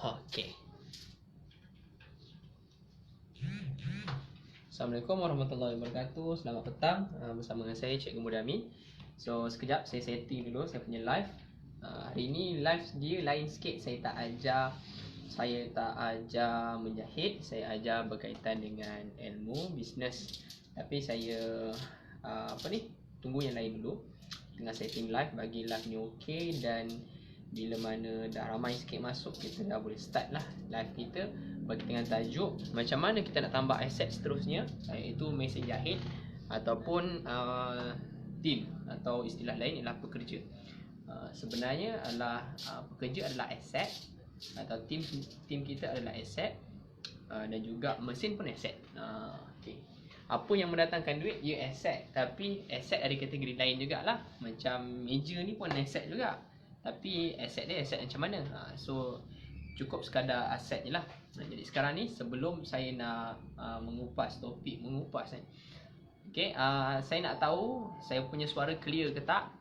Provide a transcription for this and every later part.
Okey. Assalamualaikum warahmatullahi wabarakatuh. Selamat petang, bersama dengan saya Cikgu Mudami. So sekejap saya setting dulu saya punya live. Hari ini live dia lain sikit. Saya tak ajar menjahit, saya ajar berkaitan dengan ilmu bisnes. Tapi saya tunggu yang lain dulu. Tengah setting live, bagi live ni okey, dan bila mana dah ramai sikit masuk, kita dah boleh start lah live kita bagi dengan tajuk macam mana kita nak tambah aset seterusnya, iaitu mesin jahit ataupun team, atau istilah lain ialah pekerja. Sebenarnya adalah pekerja adalah aset, atau team kita adalah aset, dan juga mesin pun aset. Okay. Apa yang mendatangkan duit, ia aset, tapi aset ada kategori lain jugalah. Macam meja ni pun aset juga, tapi aset dia aset macam mana? So cukup sekadar aset je lah. Jadi sekarang ni, sebelum saya nak mengupas topik, okay, saya nak tahu saya punya suara clear ke tak,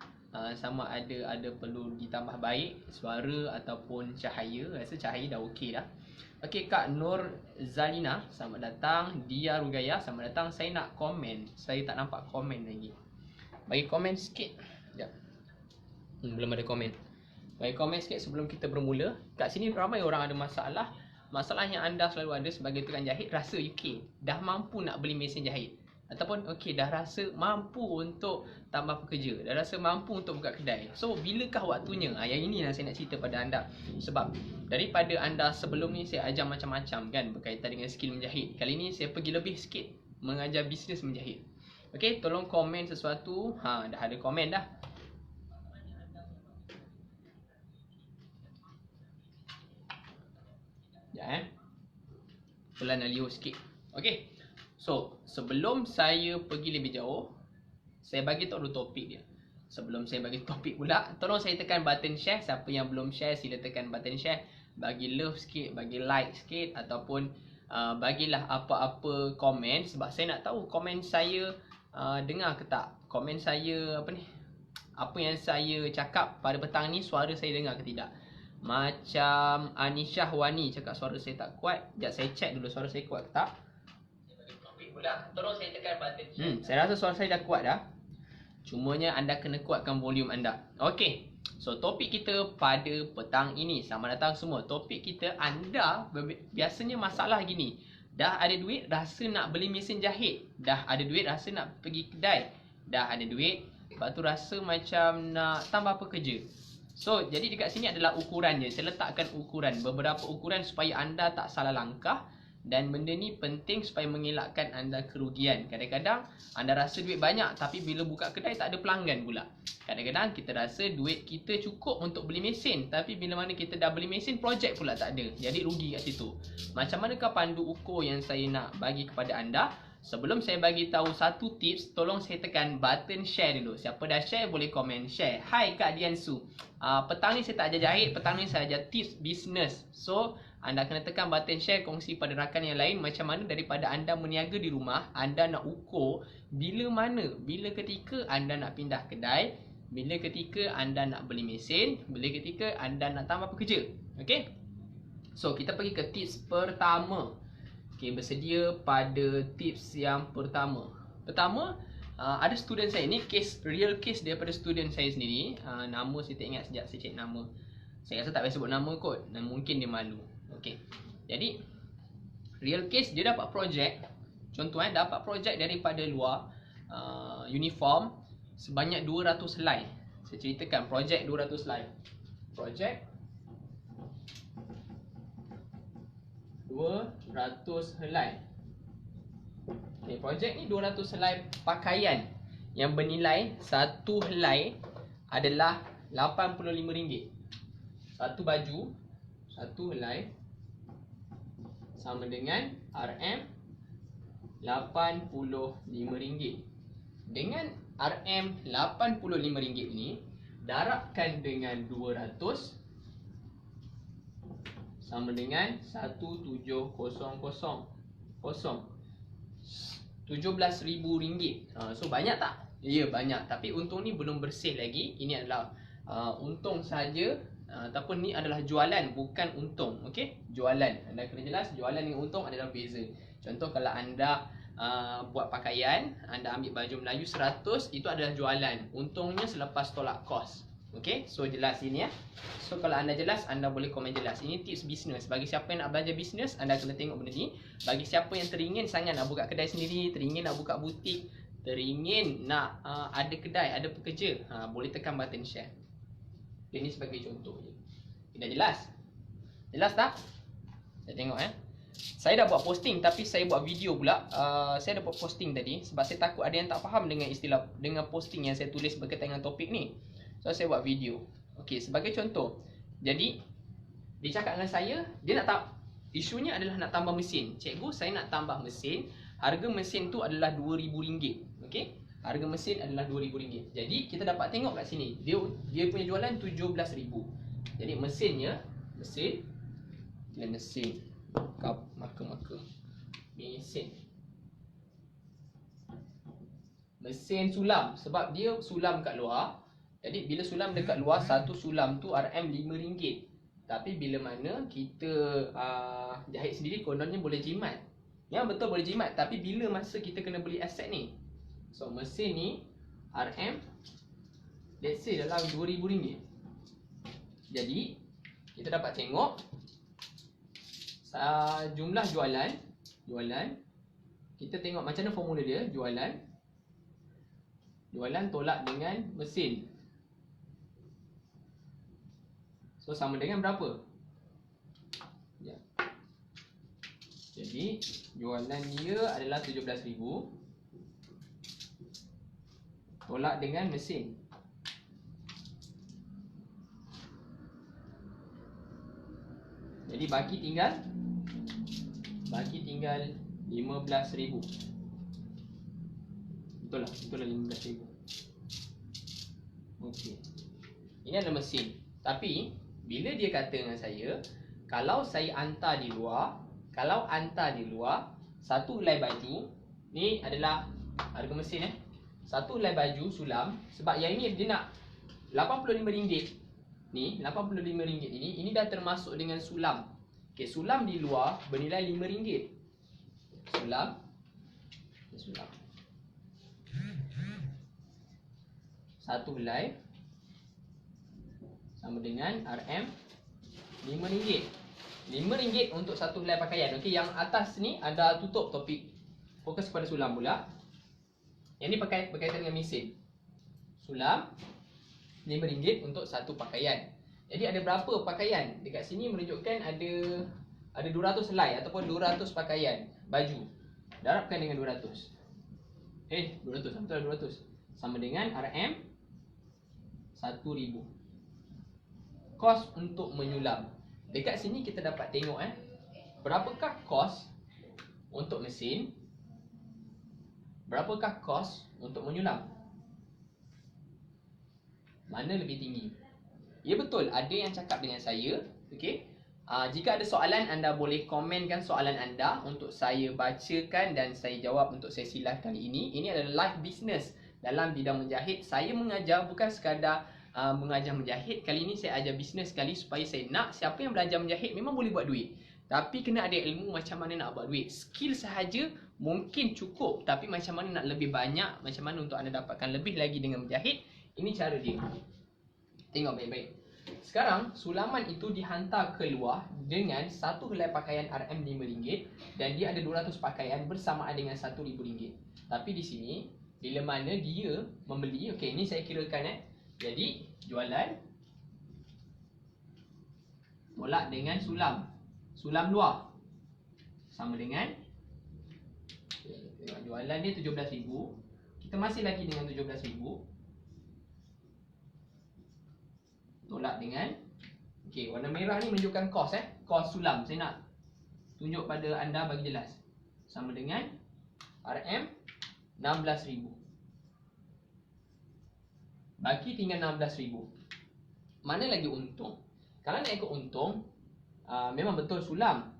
sama ada perlu ditambah baik suara ataupun cahaya. Rasa cahaya dah okey dah. Okey, Kak Nur Zalina, selamat datang. Dia Rugaya, selamat datang. Saya nak komen, saya tak nampak komen lagi. Bagi komen sikit. Sekejap. Belum ada komen. Bagi komen sikit sebelum kita bermula. Kat sini ramai orang ada masalah. Masalah yang anda selalu ada sebagai tukang jahit, rasa okey, dah mampu nak beli mesin jahit, ataupun okey, dah rasa mampu untuk tambah pekerja, dah rasa mampu untuk buka kedai. So bilakah waktunya? Yang ini yang saya nak cerita pada anda. Sebab daripada anda sebelum ni saya ajar macam-macam kan, berkaitan dengan skill menjahit. Kali ni saya pergi lebih sikit, mengajar bisnes menjahit. Okey, tolong komen sesuatu. Dah ada komen dah. Pelan Alio sikit. Okey. So, sebelum saya pergi lebih jauh, saya bagi tahu dulu topik dia. Sebelum saya bagi topik pula, tolong saya tekan button share. Siapa yang belum share, sila tekan button share. Bagi love sikit, bagi like sikit, ataupun bagilah apa-apa komen. Sebab saya nak tahu komen saya dengar ke tak. Komen saya apa yang saya cakap pada petang ni, suara saya dengar ke tidak. Macam Anisha Wani cakap suara saya tak kuat. Sekejap saya check dulu suara saya kuat ke tak. Tolong saya tekan button. Saya rasa suara saya dah kuat dah. Cumanya anda kena kuatkan volume anda. Okey. So topik kita pada petang ini, selamat datang semua. Topik kita, anda biasanya masalah gini. Dah ada duit, rasa nak beli mesin jahit. Dah ada duit, rasa nak pergi kedai. Dah ada duit, lepas tu rasa macam nak tambah pekerja. So, jadi dekat sini adalah ukurannya. Saya letakkan ukuran, beberapa ukuran supaya anda tak salah langkah. Dan benda ni penting supaya mengelakkan anda kerugian. Kadang-kadang anda rasa duit banyak, tapi bila buka kedai tak ada pelanggan pula. Kadang-kadang kita rasa duit kita cukup untuk beli mesin, tapi bila mana kita dah beli mesin, projek pula tak ada. Jadi rugi kat situ. Macam manakah pandu ukur yang saya nak bagi kepada anda? Sebelum saya bagi tahu satu tips, tolong saya tekan button share dulu. Siapa dah share boleh komen share. Hai Kak Diansu. Petang ni saya tak ajar jahit, petang ni saya ajar tips bisnes. So, anda kena tekan button share, kongsi pada rakan yang lain macam mana daripada anda meniaga di rumah, anda nak ukur bila ketika anda nak pindah kedai, bila ketika anda nak beli mesin, bila ketika anda nak tambah pekerja. Okey? So, kita pergi ke tips pertama. Okay, bersedia pada tips yang pertama. Pertama, ada student saya. Ni real case daripada student saya sendiri. Nama saya tak ingat, sekejap saya cek nama. Saya rasa tak payah sebut nama kot, dan mungkin dia malu. Okay, jadi real case, dia dapat projek. Contoh dapat projek daripada luar, uniform sebanyak 200 helai. Saya ceritakan projek 200 helai. Projek 200 helai. Okay, projek ni 200 helai pakaian yang bernilai satu helai adalah RM85. Satu baju, satu helai sama dengan RM85. Dengan RM85 ni darabkan dengan 200 sama dengan 1700. RM17,000. So banyak tak? Ya, banyak. Tapi untung ni belum bersih lagi. Ini adalah untung saja Ataupun ni adalah jualan, bukan untung. Okey, jualan. Anda kena jelas jualan dengan untung adalah beza. Contoh kalau anda buat pakaian, anda ambil baju Melayu 100, itu adalah jualan. Untungnya selepas tolak kos. Okey, so jelas ini ya. So kalau anda jelas, anda boleh komen jelas. Ini tips bisnes. Bagi siapa yang nak belajar bisnes, anda kena tengok benda ni. Bagi siapa yang teringin sangat nak buka kedai sendiri, teringin nak buka butik, teringin nak ada kedai, ada pekerja, boleh tekan button share. Ini sebagai contoh je. Dah jelas? Jelas tak? Saya tengok Saya dah buat posting, tapi saya buat video pula. Saya dah buat posting tadi sebab saya takut ada yang tak faham dengan istilah, dengan posting yang saya tulis berkaitan dengan topik ni. So saya buat video. Okey, sebagai contoh. Jadi dia cakap dengan saya, dia nak isunya adalah nak tambah mesin. Cikgu, saya nak tambah mesin. Harga mesin tu adalah RM2,000. Okey? Harga mesin adalah RM2,000. Jadi kita dapat tengok kat sini. Dia punya jualan RM17,000. Jadi mesinnya, mesin marker mesin sulam, sebab dia sulam kat luar. Jadi bila sulam dekat luar, satu sulam tu RM5. Tapi bila mana kita jahit sendiri, kononnya boleh jimat. Ya betul boleh jimat, tapi bila masa kita kena beli aset ni. So mesin ni let's say dalam RM2,000. Jadi kita dapat tengok jumlah jualan. Kita tengok macam mana formula dia. Jualan tolak dengan mesin. So sama dengan berapa? Ya. Jadi jualan dia adalah RM17,000 tolak dengan mesin. Jadi baki tinggal RM15,000. Betul lah RM15,000. Okey. Ini adalah mesin. Tapi bila dia kata dengan saya, kalau saya hantar di luar, satu helai baju ni adalah harga mesin satu helai baju sulam, sebab yang ini dia nak RM85 ni, RM85 ini dah termasuk dengan sulam. Okey, sulam di luar bernilai RM5. Sulam. Satu helai sama dengan RM5. RM5 untuk satu helai pakaian. Okey, yang atas ni anda tutup topik. Fokus pada sulam pula. Yang ni berkaitan dengan mesin. Sulam RM5 untuk satu pakaian. Jadi ada berapa pakaian? Dekat sini menunjukkan ada 200 helai ataupun 200 pakaian baju. Darabkan dengan 200. 200 betul 200. Sama dengan RM1,000. Kos untuk menyulam. Dekat sini kita dapat tengok berapakah kos untuk mesin, berapakah kos untuk menyulam. Mana lebih tinggi? Ya betul, ada yang cakap dengan saya. Okey. Jika ada soalan, anda boleh komenkan soalan anda untuk saya bacakan dan saya jawab untuk sesi live kali ini. Ini adalah live business dalam bidang menjahit. Saya mengajar bukan sekadar mengajar menjahit. Kali ini saya ajar bisnes sekali supaya saya nak siapa yang belajar menjahit memang boleh buat duit. Tapi kena ada ilmu macam mana nak buat duit. Skill sahaja mungkin cukup, tapi macam mana nak lebih banyak, macam mana untuk anda dapatkan lebih lagi dengan menjahit. Ini cara dia. Tengok baik-baik. Sekarang sulaman itu dihantar keluar dengan satu helai pakaian RM5 dan dia ada 200 pakaian bersamaan dengan RM1,000. Tapi di sini bila mana dia membeli, okey ini saya kirakan Jadi jualan tolak dengan sulam luar sama dengan jualan dia RM17,000. Kita masih lagi dengan RM17,000 tolak dengan warna merah ni menunjukkan kos kos sulam. Saya nak tunjuk pada anda bagi jelas. Sama dengan RM16,000. Baki tinggal RM16,000. Mana lagi untung? Kalau nak ikut untung, memang betul sulam.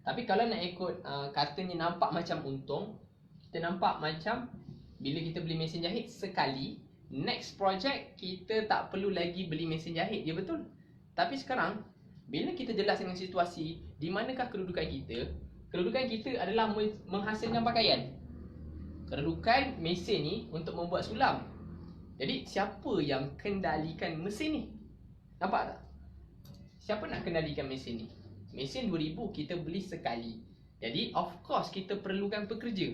Tapi kalau nak ikut katanya nampak macam untung, kita nampak macam bila kita beli mesin jahit sekali, next project kita tak perlu lagi beli mesin jahit. Ya betul. Tapi sekarang bila kita jelas dengan situasi di manakah kedudukan kita, kedudukan kita adalah menghasilkan pakaian. Kedudukan mesin ni untuk membuat sulam. Jadi siapa yang kendalikan mesin ni? Nampak tak? Siapa nak kendalikan mesin ni? Mesin 2000 kita beli sekali. Jadi of course kita perlukan pekerja.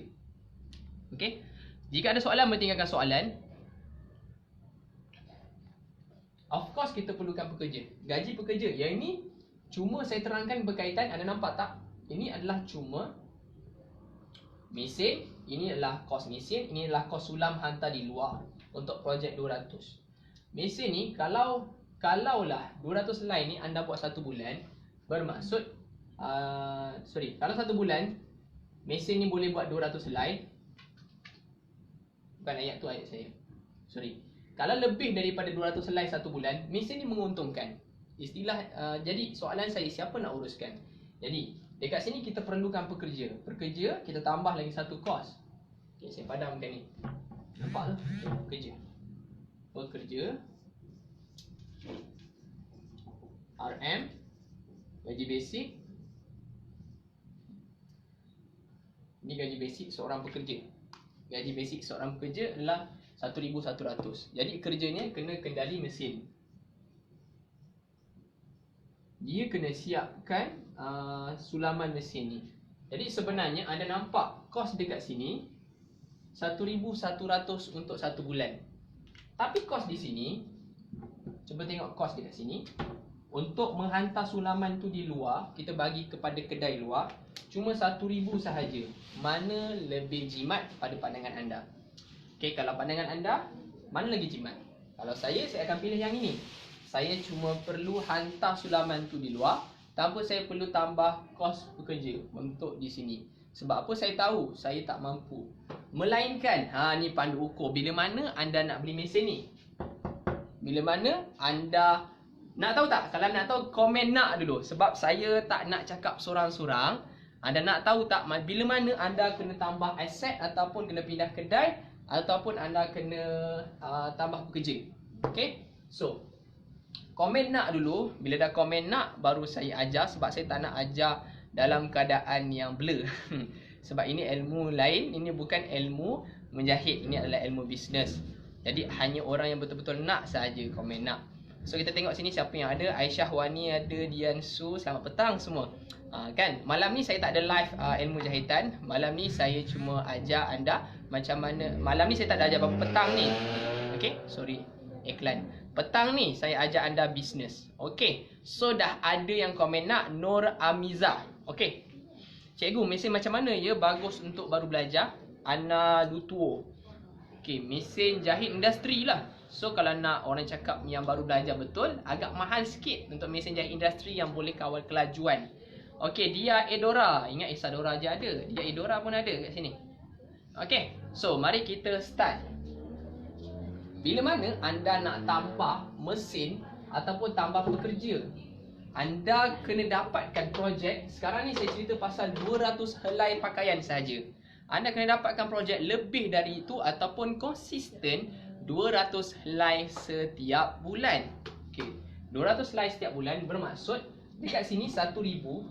Okey. Jika ada soalan, bertinggalkan soalan. Of course kita perlukan pekerja. Gaji pekerja. Yang ini cuma saya terangkan berkaitan. Anda nampak tak? Ini adalah cuma mesin. Ini adalah kos mesin. Ini adalah kos sulam hantar di luar untuk projek 200. Mesin ni kalaulah 200 helai ni anda buat 1 bulan, bermaksud kalau 1 bulan mesin ni boleh buat 200 helai. Bukan ayat tu, ayat saya. Kalau lebih daripada 200 helai 1 bulan, mesin ni menguntungkan. Jadi soalan saya, siapa nak uruskan? Jadi dekat sini kita perlukan pekerja. Pekerja kita tambah lagi satu kos. Okay, saya padamkan ni. Nampak tak? Pekerja RM, gaji basic. Ini gaji basic seorang pekerja. Gaji basic seorang pekerja adalah 1,100. Jadi kerjanya kena kendali mesin. Dia kena siapkan sulaman mesin ni. Jadi sebenarnya anda nampak kos dekat sini 1,100 untuk 1 bulan. Tapi kos di sini, cuba tengok kos dekat sini. Untuk menghantar sulaman tu di luar, kita bagi kepada kedai luar, cuma 1,000 sahaja. Mana lebih jimat pada pandangan anda? Okey, kalau pandangan anda, mana lagi jimat? Kalau saya akan pilih yang ini. Saya cuma perlu hantar sulaman tu di luar tanpa saya perlu tambah kos pekerja untuk di sini. Sebab apa? Saya tahu saya tak mampu. Melainkan, ni pandu ukur bila mana anda nak beli mesin ni. Bila mana anda nak tahu tak? Kalau nak tahu, komen nak dulu. Sebab saya tak nak cakap sorang-sorang. Anda nak tahu tak bila mana anda kena tambah aset ataupun kena pindah kedai ataupun anda kena tambah pekerja. Okay? So, komen nak dulu. Bila dah komen nak, baru saya ajar. Sebab saya tak nak ajar dalam keadaan yang blur. Sebab ini ilmu lain. Ini bukan ilmu menjahit. Ini adalah ilmu bisnes. Jadi hanya orang yang betul-betul nak sahaja komen nak. So kita tengok sini siapa yang ada. Aisyah Wani ada, Dian Su. Selamat petang semua. Kan malam ni saya tak ada live ilmu jahitan. Malam ni saya cuma ajar anda macam mana. Malam ni saya tak ada ajar apa petang ni. Okay, sorry iklan. Petang ni saya ajar anda bisnes. Okay, so dah ada yang komen nak. Nur Amiza. Okay, cikgu, mesin macam mana ya bagus untuk baru belajar? Ana Lutuo. Okay, mesin jahit industri lah. So kalau nak orang cakap yang baru belajar betul, agak mahal sikit untuk mesin jahit industri yang boleh kawal kelajuan. Okay, dia Edora. Ingat Isadora je ada. Dia Edora pun ada kat sini. Okay, so mari kita start. Bila mana anda nak tambah mesin ataupun tambah pekerja, anda kena dapatkan projek. Sekarang ni saya cerita pasal 200 helai pakaian saja. Anda kena dapatkan projek lebih dari itu ataupun konsisten 200 helai setiap bulan. Okey, 200 helai setiap bulan bermaksud dekat sini 1,000.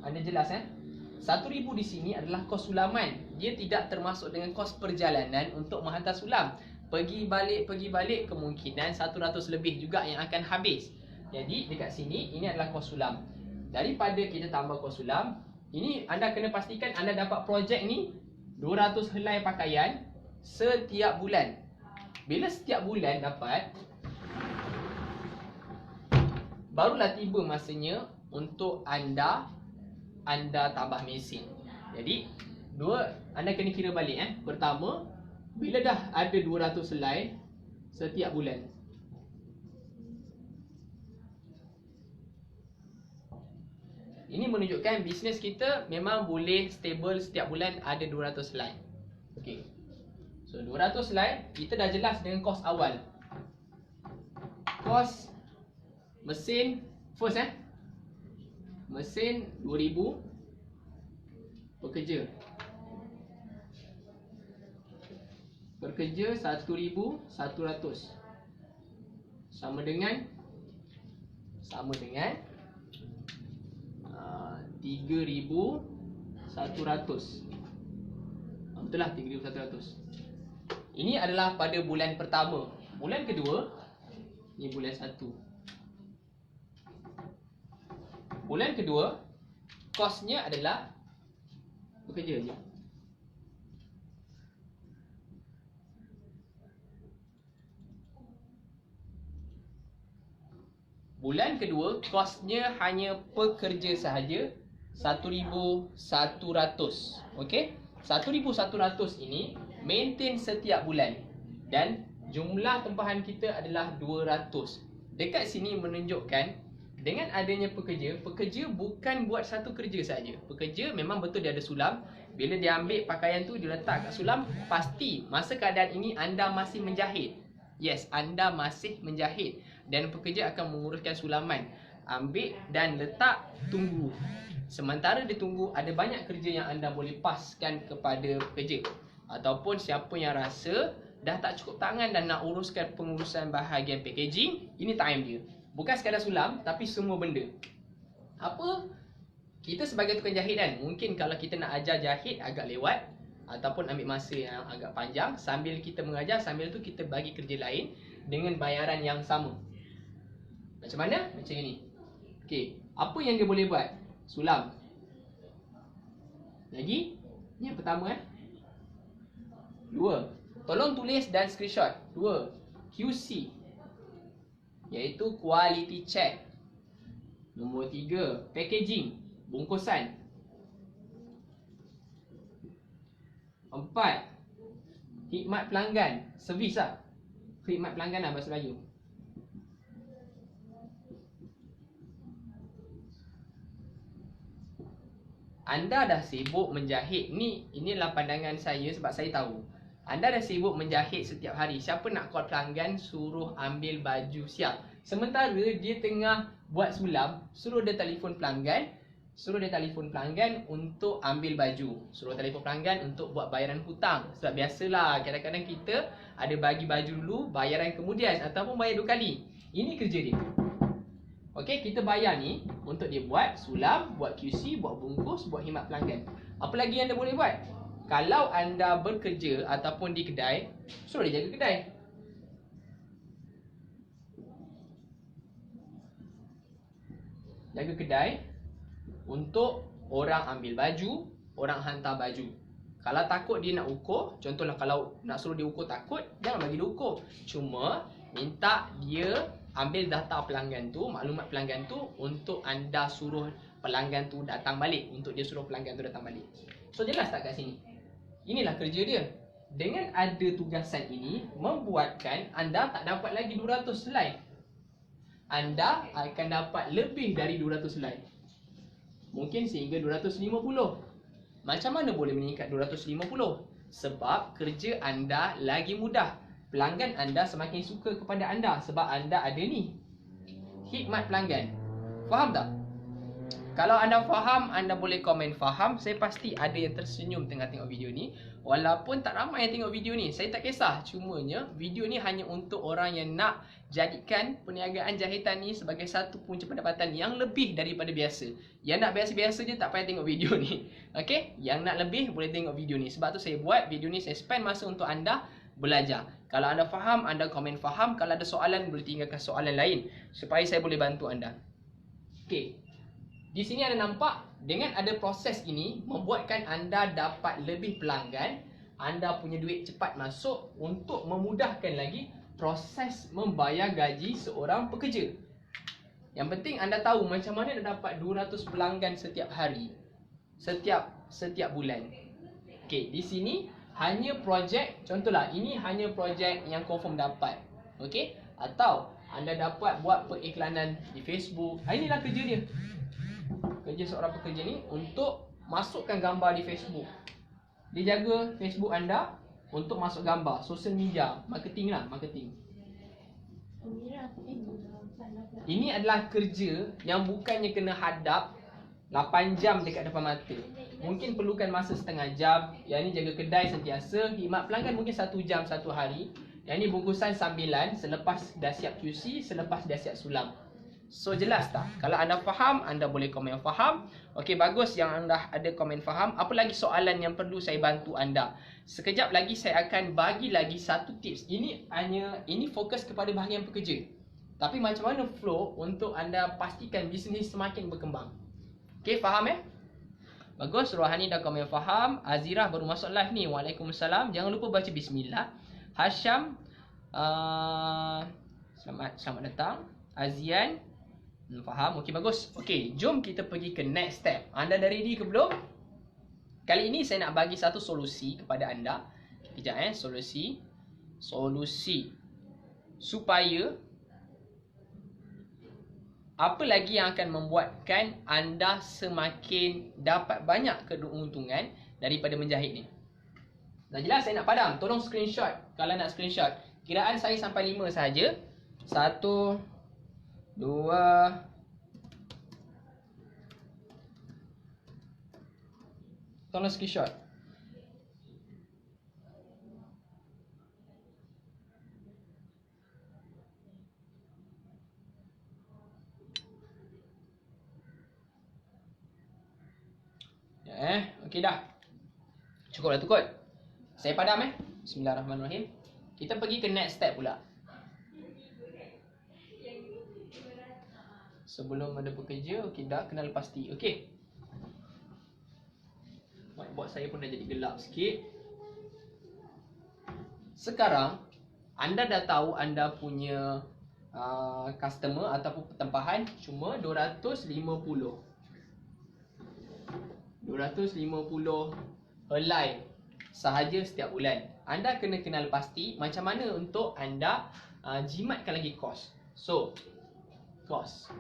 Anda jelas 1,000 di sini adalah kos sulaman. Dia tidak termasuk dengan kos perjalanan untuk menghantar sulam. Pergi balik kemungkinan 100 lebih juga yang akan habis. Jadi dekat sini ini adalah kos sulam. Daripada kita tambah kos sulam, ini anda kena pastikan anda dapat projek ni 200 helai pakaian setiap bulan. Bila setiap bulan dapat, barulah tiba masanya untuk anda tambah mesin. Jadi anda kena kira balik. Pertama, bila dah ada 200 helai setiap bulan, ini menunjukkan bisnes kita memang boleh stable setiap bulan ada 200 helai. Okey. So 200 helai kita dah jelas dengan kos awal. Kos mesin first mesin 2,000, pekerja 1,100 sama dengan sama dengan 3,100. Betul lah, 3,100. Ini adalah pada bulan pertama. Bulan kedua, ni bulan 1. Bulan kedua, kosnya adalah bekerja je. Bulan kedua, kosnya hanya pekerja sahaja 1,100. Okey? 1,100 ini maintain setiap bulan dan jumlah tempahan kita adalah 200. Dekat sini menunjukkan dengan adanya pekerja bukan buat satu kerja saja. Pekerja memang betul dia ada sulam. Bila dia ambil pakaian tu dia letak kat sulam, pasti masa keadaan ini anda masih menjahit. Yes, anda masih menjahit dan pekerja akan menguruskan sulaman. Ambil dan letak, tunggu. Sementara dia tunggu, ada banyak kerja yang anda boleh paskan kepada pekerja. Ataupun siapa yang rasa dah tak cukup tangan dan nak uruskan pengurusan bahagian packaging, ini time dia. Bukan sekadar sulam, tapi semua benda. Apa? Kita sebagai tukang jahit kan, mungkin kalau kita nak ajar jahit agak lewat ataupun ambil masa yang agak panjang. Sambil kita mengajar, sambil tu kita bagi kerja lain dengan bayaran yang sama. Macam mana? Macam ini. Okey, apa yang dia boleh buat? Sulam. Lagi? Ini yang pertama 2. Tolong tulis dan screenshot. 2. QC, iaitu quality check. Nombor 3, packaging, bungkusan. 4, khidmat pelanggan, servis lah. Khidmat pelanggan lah bahasa Melayu. Anda dah sibuk menjahit. Inilah pandangan saya sebab saya tahu. Anda dah sibuk menjahit setiap hari. Siapa nak call pelanggan suruh ambil baju siap. Sementara dia tengah buat sulam, suruh dia telefon pelanggan. Suruh dia telefon pelanggan untuk ambil baju. Suruh telefon pelanggan untuk buat bayaran hutang. Sebab biasalah kadang-kadang kita ada bagi baju dulu, bayaran kemudian ataupun bayar 2 kali. Ini kerja dia. Okey, kita bayar ni untuk dia buat sulam, buat QC, buat bungkus, buat khidmat pelanggan. Apa lagi yang dia boleh buat? Kalau anda bekerja ataupun di kedai, suruh dia jaga kedai. Jaga kedai untuk orang ambil baju, orang hantar baju. Kalau takut dia nak ukur, contohlah kalau nak suruh dia ukur takut, jangan bagi dia ukur. Cuma minta dia ambil data pelanggan tu, maklumat pelanggan tu untuk anda suruh pelanggan tu datang balik. Untuk dia suruh pelanggan tu datang balik. So jelas tak kat sini? Inilah kerja dia. Dengan ada tugasan ini, membuatkan anda tak dapat lagi 200 helai. Anda akan dapat lebih dari 200 helai. Mungkin sehingga 250. Macam mana boleh meningkat 250? Sebab kerja anda lagi mudah. Pelanggan anda semakin suka kepada anda sebab anda ada ni, khidmat pelanggan. Faham tak? Kalau anda faham, anda boleh komen faham. Saya pasti ada yang tersenyum tengah tengok video ni. Walaupun tak ramai yang tengok video ni, saya tak kisah. Cumanya video ni hanya untuk orang yang nak jadikan perniagaan jahitan ni sebagai satu punca pendapatan yang lebih daripada biasa. Yang nak biasa-biasa je tak payah tengok video ni. Okey? Yang nak lebih boleh tengok video ni. Sebab tu saya buat video ni, saya spend masa untuk anda belajar. Kalau anda faham, anda komen faham. Kalau ada soalan, boleh tinggalkan soalan lain supaya saya boleh bantu anda. Okey. Di sini anda nampak, dengan ada proses ini membuatkan anda dapat lebih pelanggan. Anda punya duit cepat masuk untuk memudahkan lagi proses membayar gaji seorang pekerja. Yang penting anda tahu macam mana nak dapat 200 pelanggan setiap hari, setiap bulan. Okey, di sini hanya projek, contohlah ini hanya projek yang confirm dapat. Okey? Atau anda dapat buat periklanan di Facebook. Inilah kerja dia. Kerja seorang pekerja ni untuk masukkan gambar di Facebook. Dia jaga Facebook anda untuk masuk gambar, social media, marketing lah, marketing. Ini adalah kerja yang bukannya kena hadap 8 jam dekat depan mata. Mungkin perlukan masa setengah jam. Yang ni jaga kedai sentiasa. Khidmat pelanggan mungkin 1 jam satu hari. Yang ni bungkusan sambilan selepas dah siap QC, selepas dah siap sulam. So jelas tak? Kalau anda faham, anda boleh komen faham. Okey, bagus yang anda ada komen faham. Apa lagi soalan yang perlu saya bantu anda? Sekejap lagi saya akan bagi lagi satu tips. Ini fokus kepada bahagian pekerja. Tapi macam mana flow untuk anda pastikan bisnes semakin berkembang. Okey, faham Bagus, Rohani dah komen faham. Azirah baru masuk live ni. Waalaikumsalam. Jangan lupa baca bismillah. Hasham, selamat datang. Azian, faham? Okey, bagus. Okey, jom kita pergi ke next step. Anda dah ready ke belum? Kali ini saya nak bagi satu solusi kepada anda. Kejap solusi supaya apa lagi yang akan membuatkan anda semakin dapat banyak keuntungan daripada menjahit ni. Dah jelas saya nak padam. Tolong screenshot kalau nak screenshot. Kiraan saya sampai 5 saja. 1 2 tolong screenshot. Okey dah. Cukup dah tu kot. Saya padam Bismillahirrahmanirrahim. Kita pergi ke next step pula. Sebelum ada pekerja, okey dah kenal pasti. Okey. Whiteboard saya pun dah jadi gelap sikit. Sekarang anda dah tahu anda punya customer ataupun pertempahan cuma 250 helai sahaja setiap bulan. Anda kena kenal pasti macam mana untuk anda jimatkan lagi kos. So, kos.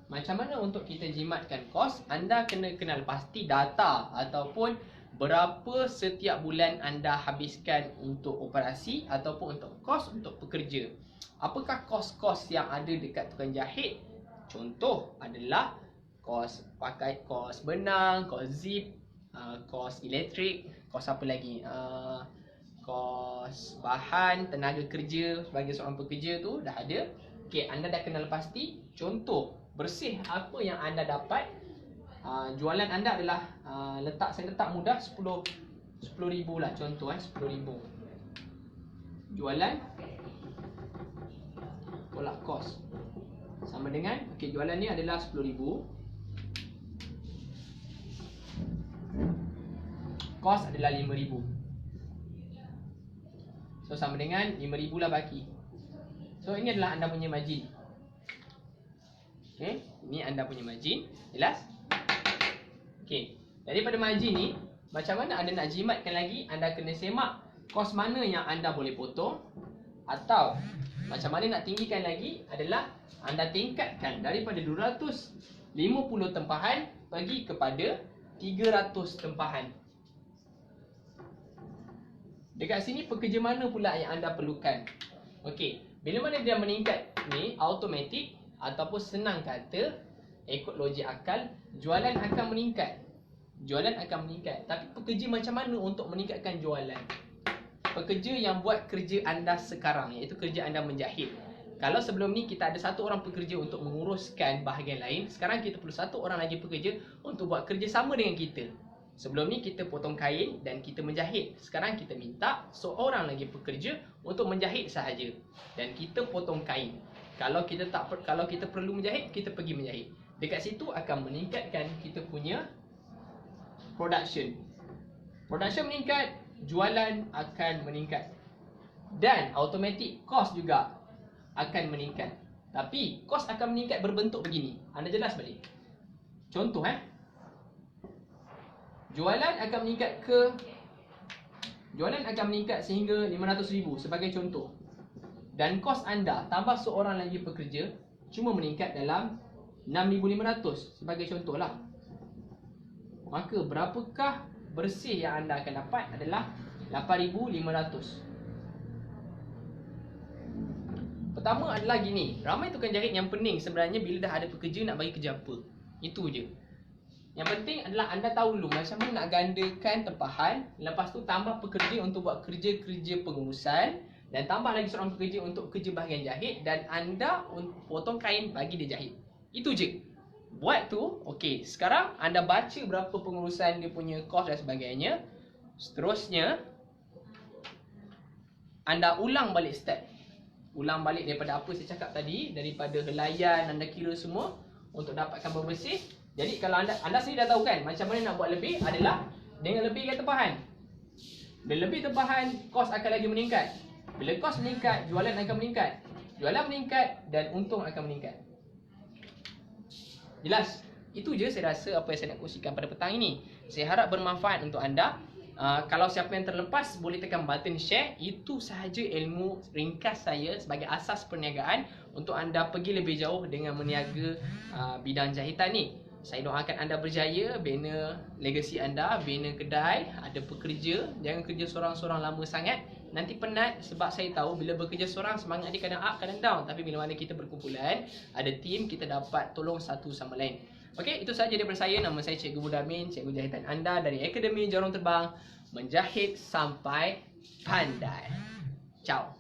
Macam mana untuk kita jimatkan kos? Anda kena kenal pasti data ataupun berapa setiap bulan anda habiskan untuk operasi ataupun untuk kos untuk pekerja. Apakah kos-kos yang ada dekat tukang jahit? Contoh adalah kos pakai kos benang, kos zip, kos elektrik, kos apa lagi? Kos bahan, tenaga kerja sebagai seorang pekerja tu dah ada. Okey, anda dah kenal pasti. Contoh bersih apa yang anda dapat. Jualan anda adalah saya letak mudah 10,000 lah contoh 10,000. Jualan tolak kos sama dengan jualan ni adalah 10,000. Kos adalah 5,000. So sama dengan 5,000 lah baki. So ini adalah anda punya margin. Okey, ini anda punya margin. Jelas? Okey, daripada margin ni macam mana anda nak jimatkan lagi? Anda kena semak kos mana yang anda boleh potong, atau macam mana nak tinggikan lagi adalah anda tingkatkan daripada 250 tempahan pergi kepada 300 tempahan. Dekat sini pekerja mana pula yang anda perlukan? Okey, bila mana dia meningkat ni automatik ataupun senang kata ikut logik akal, jualan akan meningkat. Jualan akan meningkat. Tapi pekerja macam mana untuk meningkatkan jualan? Pekerja yang buat kerja anda sekarang, iaitu kerja anda menjahit. Kalau sebelum ni kita ada satu orang pekerja untuk menguruskan bahagian lain, sekarang kita perlu satu orang lagi pekerja untuk buat kerja sama dengan kita. Sebelum ni kita potong kain dan kita menjahit. Sekarang kita minta seorang lagi pekerja untuk menjahit sahaja dan kita potong kain. Kalau kita perlu menjahit, kita pergi menjahit. Dekat situ akan meningkatkan kita punya production. Production meningkat, jualan akan meningkat. Dan automatic cost juga akan meningkat. Tapi cost akan meningkat berbentuk begini. Anda jelas balik. Contoh jualan akan meningkat sehingga 500,000 sebagai contoh. Dan kos anda tambah seorang lagi pekerja cuma meningkat dalam 6,500 sebagai contoh lah. Maka berapakah bersih yang anda akan dapat adalah 8,500. Pertama adalah gini, ramai tukang jahit yang pening sebenarnya bila dah ada pekerja nak bagi kerja apa. Itu je. Yang penting adalah anda tahu dulu macam mana nak gandakan tempahan. Lepas tu tambah pekerja untuk buat kerja-kerja pengurusan. Dan tambah lagi seorang pekerja untuk kerja bahagian jahit. Dan anda potong kain bagi dia jahit. Itu je. Buat tu, okey. Sekarang anda baca berapa pengurusan dia punya kos dan sebagainya. Seterusnya, anda ulang balik step. Ulang balik daripada apa saya cakap tadi. Daripada helaian, anda kira semua. Untuk dapatkan bersih. Jadi kalau anda sendiri dah tahu kan macam mana nak buat lebih adalah dengan lebihkan tempahan. Bila lebih tempahan, kos akan lagi meningkat. Bila kos meningkat, jualan akan meningkat. Jualan meningkat dan untung akan meningkat. Jelas? Itu je saya rasa apa yang saya nak kongsikan pada petang ini. Saya harap bermanfaat untuk anda. Kalau siapa yang terlepas boleh tekan button share. Itu sahaja ilmu ringkas saya sebagai asas perniagaan untuk anda pergi lebih jauh dengan meniaga bidang jahitan ni. Saya doakan anda berjaya, bina legasi anda, bina kedai, ada pekerja, jangan kerja seorang-seorang lama sangat. Nanti penat sebab saya tahu bila bekerja seorang semangat dia kadang up, kadang down. Tapi bila mana kita berkumpulan, ada team, kita dapat tolong satu sama lain. Okey, itu sahaja daripada saya. Nama saya Cikgu Budamin, Cikgu Jahitan anda dari Akademi Jarum Terbang. Menjahit sampai pandai. Ciao.